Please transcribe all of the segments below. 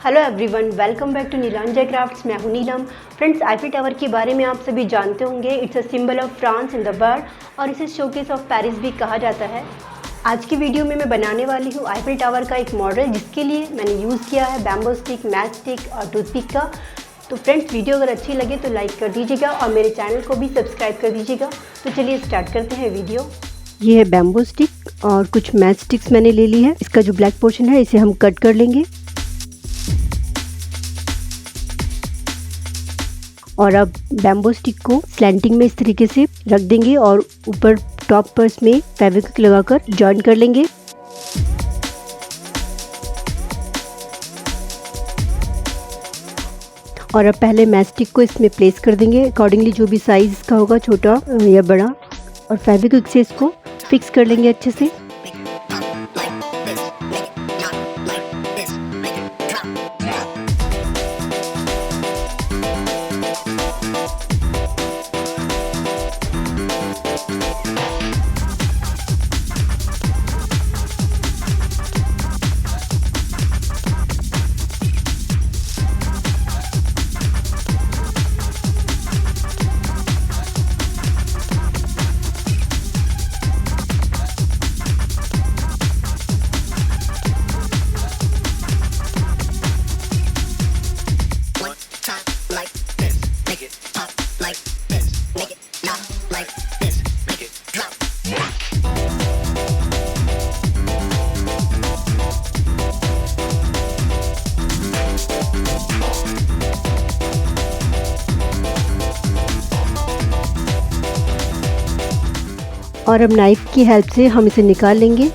Hello everyone, welcome back to Neelanjay crafts. मैं हूं नीलम। Friends, Eiffel tower के बारे में आप सभी जानते होंगे। It's a symbol of France in the world और इसे शोकेस ऑफ पेरिस भी कहा जाता है। आज की वीडियो में मैं बनाने वाली हूं आईफिल टावर का एक मॉडल, जिसके लिए मैंने यूज़ किया है बैम्बू स्टिक, मैच स्टिक और टूथपिक का। तो फ्रेंड्स, वीडियो अगर अच्छी लगे तो लाइक कर दीजिएगा और मेरे चैनल को भी सब्सक्राइब कर दीजिएगा। तो चलिए स्टार्ट करते हैं वीडियो। ये है बैम्बू स्टिक और कुछ मैच स्टिक्स मैंने ले ली है। इसका जो ब्लैक पोर्शन है इसे हम कट कर लेंगे। और अब बैम्बू स्टिक को स्लैंटिंग में इस तरीके से रख देंगे और ऊपर टॉप पर इसमें फेविक्विक लगाकर जॉइन कर लेंगे। और अब पहले मैच स्टिक को इसमें प्लेस कर देंगे अकॉर्डिंगली, जो भी साइज इसका होगा, छोटा या बड़ा, और फेविक्विक से इसको फिक्स कर लेंगे अच्छे से। और अब नाइफ की हेल्प से हम इसे निकाल लेंगे।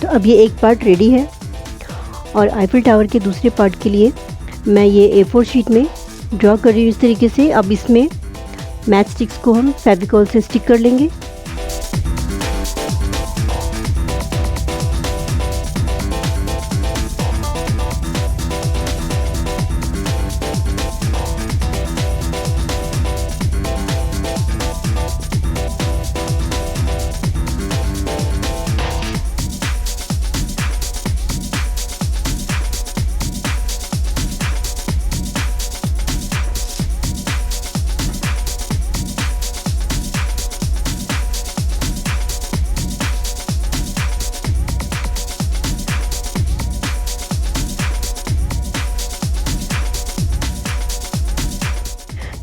तो अब ये एक पार्ट रेडी है और आईफिल टावर के दूसरे पार्ट के लिए मैं ये A4 शीट में ड्रॉ कर रही हूँ इस तरीके से। अब इसमें मैच स्टिक्स को हम फेविकॉल से स्टिक कर लेंगे।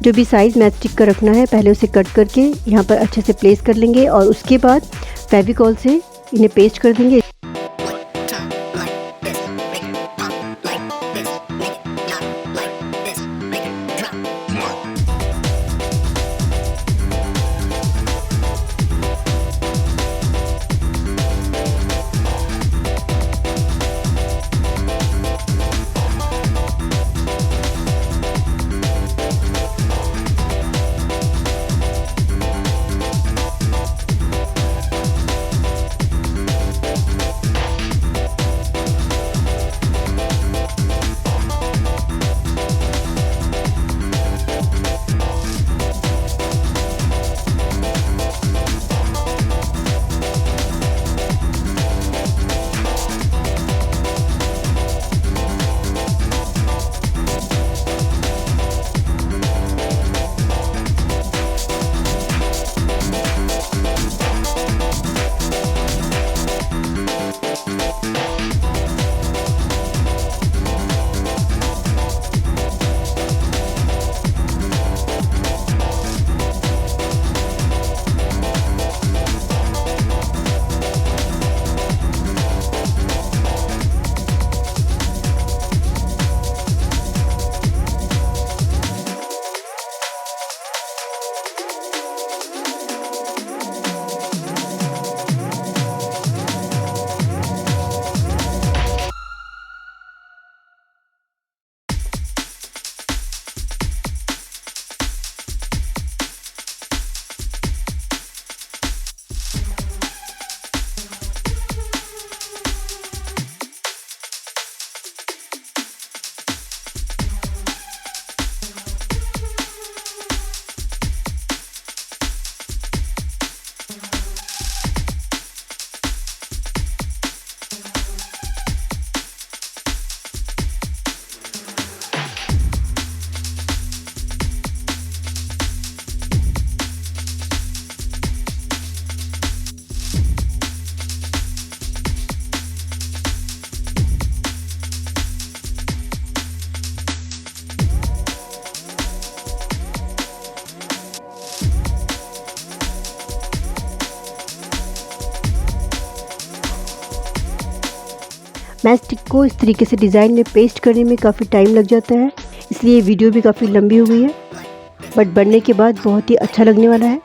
जो भी साइज़ मैच स्टिक का रखना है पहले उसे कट करके यहाँ पर अच्छे से प्लेस कर लेंगे और उसके बाद फेविकॉल से इन्हें पेस्ट कर देंगे। मैच स्टिक को इस तरीके से डिज़ाइन में पेस्ट करने में काफ़ी टाइम लग जाता है, इसलिए वीडियो भी काफ़ी लंबी हो गई है, बट बनने के बाद बहुत ही अच्छा लगने वाला है।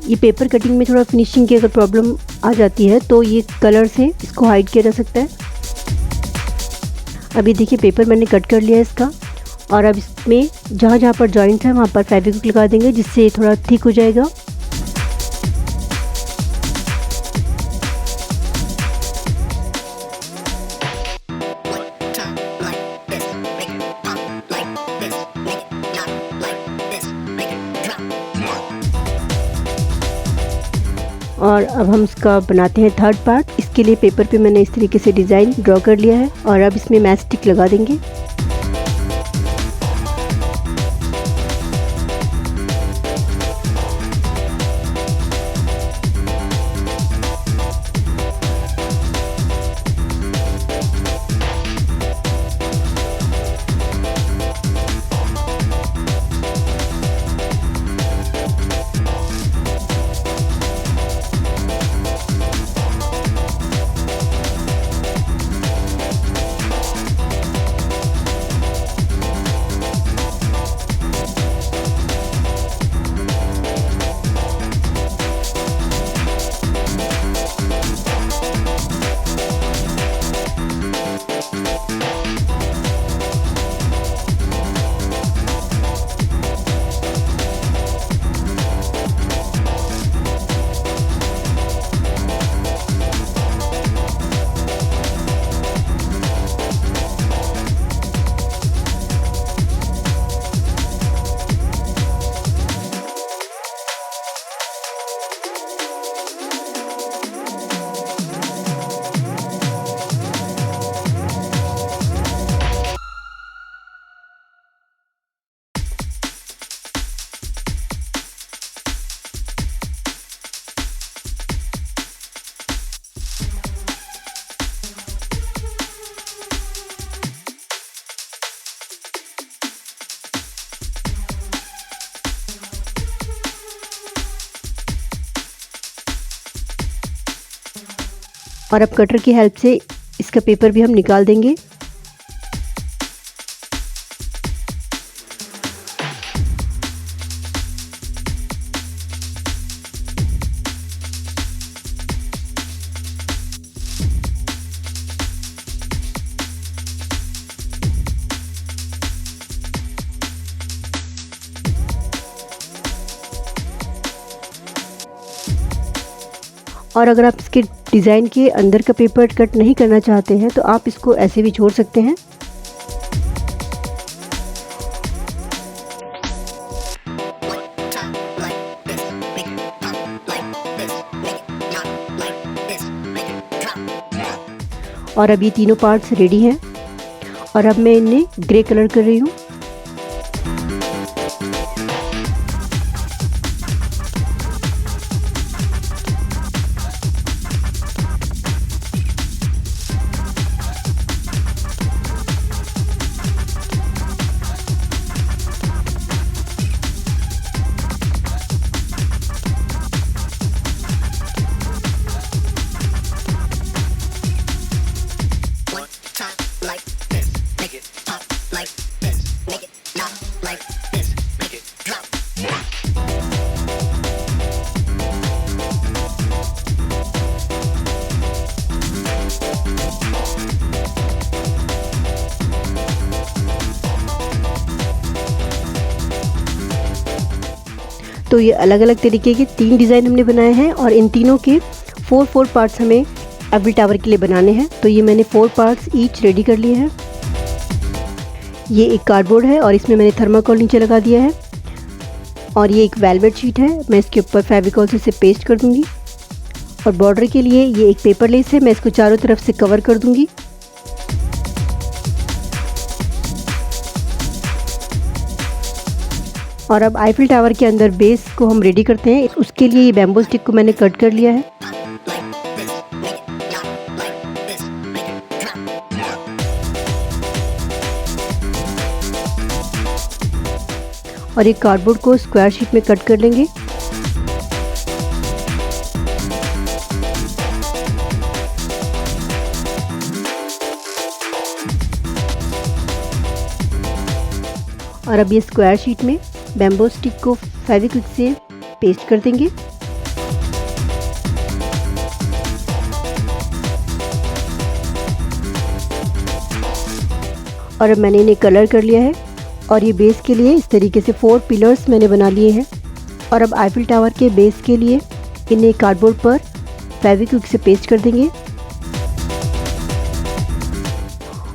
ये पेपर कटिंग में थोड़ा फिनिशिंग की अगर प्रॉब्लम आ जाती है तो ये कलर से इसको हाइड किया जा सकता है। अभी देखिए पेपर मैंने कट कर लिया है इसका, और अब इसमें जहाँ जहाँ पर जॉइंट है वहाँ पर फेविक्विक लगा देंगे, जिससे ये थोड़ा थिक हो जाएगा। और अब हम इसका बनाते हैं थर्ड पार्ट। इसके लिए पेपर पे मैंने इस तरीके से डिज़ाइन ड्रॉ कर लिया है, और अब इसमें मैच स्टिक लगा देंगे। और अब कटर की हेल्प से इसका पेपर भी हम निकाल देंगे। और अगर आप इसके डिज़ाइन के अंदर का पेपर कट नहीं करना चाहते हैं तो आप इसको ऐसे भी छोड़ सकते हैं। और अब ये तीनों पार्ट्स रेडी हैं और अब मैं इन्हें ग्रे कलर कर रही हूँ। तो ये अलग अलग तरीके के 3 डिज़ाइन हमने बनाए हैं और इन तीनों के 4 पार्ट्स हमें एफिल टावर के लिए बनाने हैं। तो ये मैंने 4 पार्ट्स ईच रेडी कर लिए हैं। ये एक कार्डबोर्ड है और इसमें मैंने थर्माकोल नीचे लगा दिया है और ये एक वेलवेट शीट है, मैं इसके ऊपर फेविकॉल से इसे पेस्ट कर दूंगी। और बॉर्डर के लिए ये एक पेपर लेस है, मैं इसको चारों तरफ से कवर कर दूंगी। और अब आईफिल टावर के अंदर बेस को हम रेडी करते हैं। उसके लिए ये बैम्बू स्टिक को मैंने कट कर लिया है। और एक कार्डबोर्ड को स्क्वायर शीट में कट कर लेंगे। और अब ये स्क्वायर शीट में बैम्बू स्टिक को फेविक्विक से पेस्ट कर देंगे। और अब मैंने इन्हें कलर कर लिया है और ये बेस के लिए इस तरीके से 4 पिलर्स मैंने बना लिए हैं। और अब आईफिल टावर के बेस के लिए इन्हें कार्डबोर्ड पर फेविक्विक से पेस्ट कर देंगे।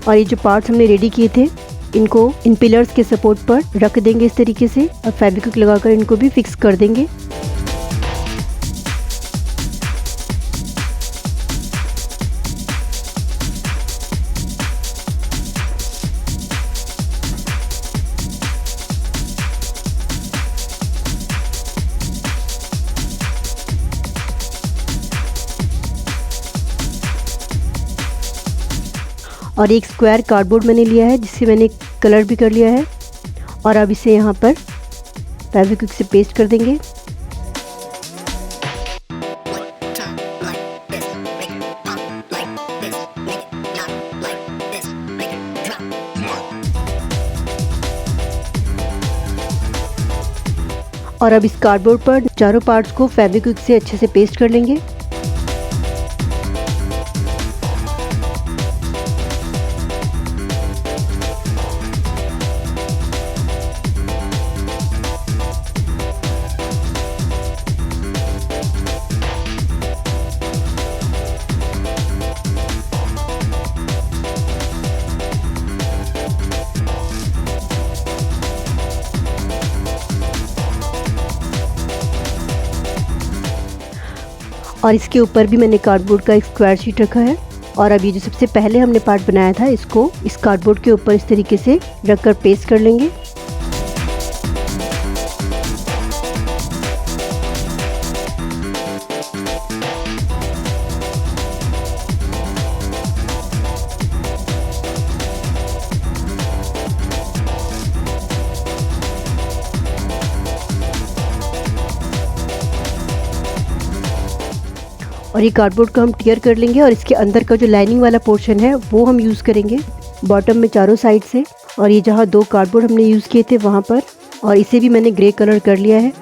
और ये जो पार्ट्स हमने रेडी किए थे इनको इन पिलर्स के सपोर्ट पर रख देंगे इस तरीके से और फेविक्विक लगाकर इनको भी फिक्स कर देंगे। और एक स्क्वायर कार्डबोर्ड मैंने लिया है जिससे मैंने कलर भी कर लिया है। और अब इसे यहाँ पर फेविक्विक से पेस्ट कर देंगे। और अब इस कार्डबोर्ड पर चारों पार्ट्स को फेविक्विक से अच्छे से पेस्ट कर लेंगे। और इसके ऊपर भी मैंने कार्डबोर्ड का एक स्क्वायर शीट रखा है। और अब ये जो सबसे पहले हमने पार्ट बनाया था इसको इस कार्डबोर्ड के ऊपर इस तरीके से रखकर पेस्ट कर लेंगे। और ये कार्डबोर्ड को हम टियर कर लेंगे और इसके अंदर का जो लाइनिंग वाला पोर्शन है वो हम यूज़ करेंगे बॉटम में चारों साइड से। और ये जहाँ 2 कार्डबोर्ड हमने यूज़ किए थे वहाँ पर, और इसे भी मैंने ग्रे कलर कर लिया है।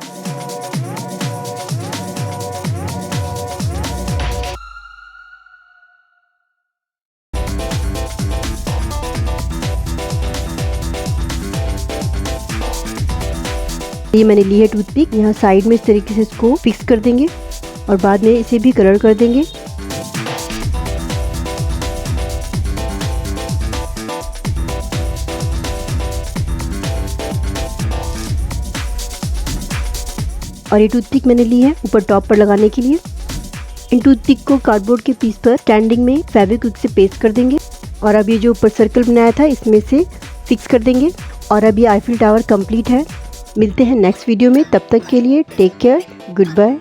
ये मैंने ली है टूथपिक, यहाँ साइड में इस तरीके से इसको फिक्स कर देंगे और बाद में इसे भी कलर कर देंगे। और ये टूथपिक मैंने ली है ऊपर टॉप पर लगाने के लिए। इन टूथपिक को कार्डबोर्ड के पीस पर स्टैंडिंग में फेविक्विक से पेस्ट कर देंगे और अब ये जो ऊपर सर्कल बनाया था इसमें से फिक्स कर देंगे। और अब ये आईफिल टावर कंप्लीट है। मिलते हैं नेक्स्ट वीडियो में, तब तक के लिए टेक केयर, गुड बाय।